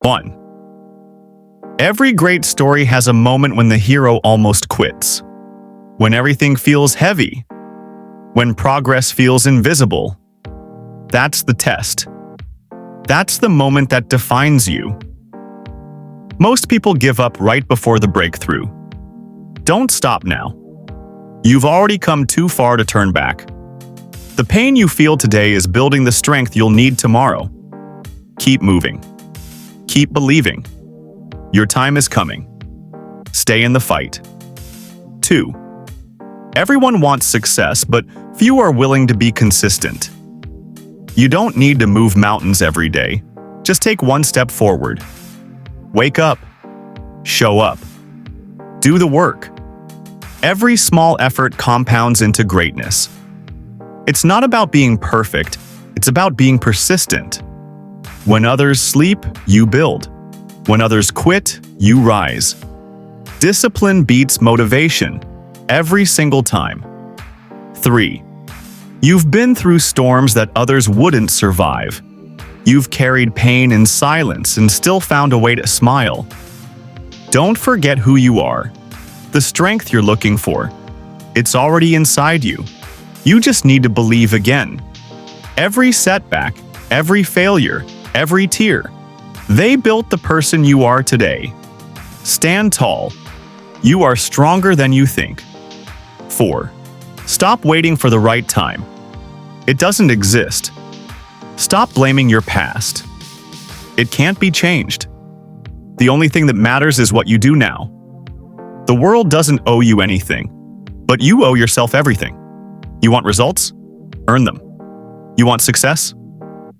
1. Every great story has a moment when the hero almost quits. When everything feels heavy. When progress feels invisible. That's the test. That's the moment that defines you. Most people give up right before the breakthrough. Don't stop now. You've already come too far to turn back. The pain you feel today is building the strength you'll need tomorrow. Keep moving. Keep believing. Your time is coming. Stay in the fight. 2. Everyone wants success, but few are willing to be consistent. You don't need to move mountains every day. Just take one step forward. Wake up. Show up. Do the work. Every small effort compounds into greatness. It's not about being perfect, it's about being persistent. When others sleep, you build. When others quit, you rise. Discipline beats motivation, every single time. 3. You've been through storms that others wouldn't survive. You've carried pain in silence and still found a way to smile. Don't forget who you are. The strength you're looking for. It's already inside you. You just need to believe again. Every setback, every failure, every tear, they built the person you are today. Stand tall. You are stronger than you think. 4. Stop waiting for the right time. It doesn't exist. Stop blaming your past. It can't be changed. The only thing that matters is what you do now. The world doesn't owe you anything, but you owe yourself everything. You want results? Earn them. You want success?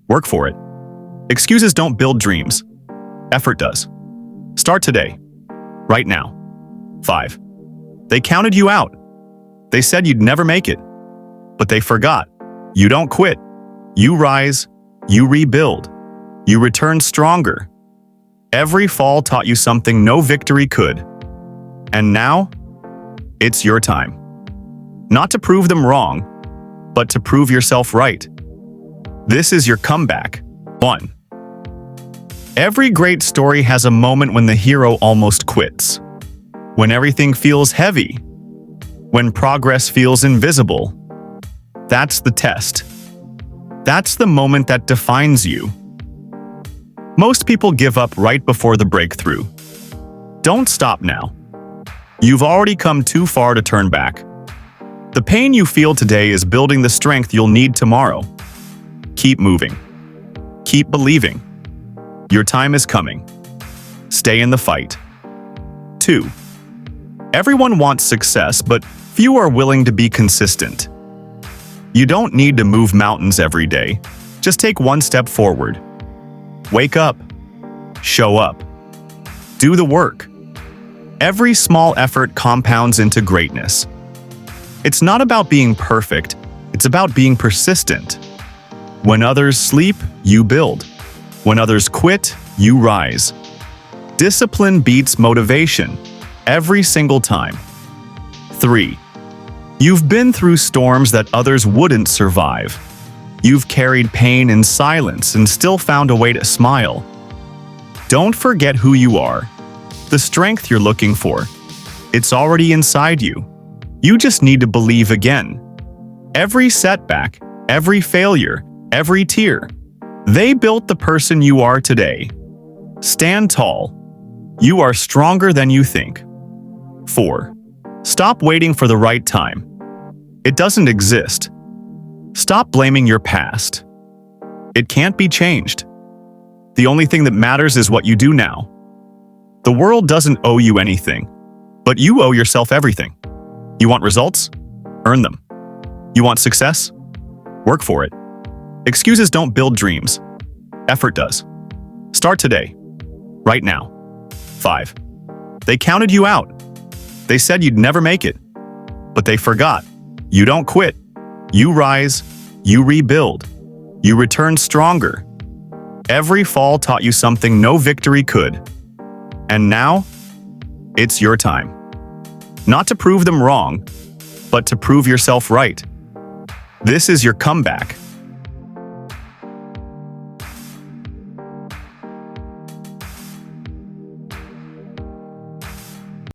Work for it. Excuses don't build dreams. Effort does. Start today. Right now. 5. They counted you out. They said you'd never make it. But they forgot. You don't quit. You rise. You rebuild. You return stronger. Every fall taught you something no victory could. And now, it's your time. Not to prove them wrong, but to prove yourself right. This is your comeback. 1. Every great story has a moment when the hero almost quits. When everything feels heavy. When progress feels invisible. That's the test. That's the moment that defines you. Most people give up right before the breakthrough. Don't stop now. You've already come too far to turn back. The pain you feel today is building the strength you'll need tomorrow. Keep moving. Keep believing. Your time is coming. Stay in the fight. 2. Everyone wants success, but few are willing to be consistent. You don't need to move mountains every day. Just take one step forward. Wake up. Show up. Do the work. Every small effort compounds into greatness. It's not about being perfect, it's about being persistent. When others sleep, you build. When others quit, you rise. Discipline beats motivation, every single time. 3. You've been through storms that others wouldn't survive. You've carried pain in silence and still found a way to smile. Don't forget who you are. The strength you're looking for. It's already inside you. You just need to believe again. Every setback, every failure, every tear, they built the person you are today. Stand tall. You are stronger than you think. 4. Stop waiting for the right time. It doesn't exist. Stop blaming your past. It can't be changed. The only thing that matters is what you do now. The world doesn't owe you anything, but you owe yourself everything. You want results? Earn them. You want success? Work for it. Excuses don't build dreams. Effort does. Start today. Right now. 5. They counted you out. They said you'd never make it. But they forgot. You don't quit. You rise. You rebuild. You return stronger. Every fall taught you something no victory could. And now, it's your time. Not to prove them wrong, but to prove yourself right. This is your comeback.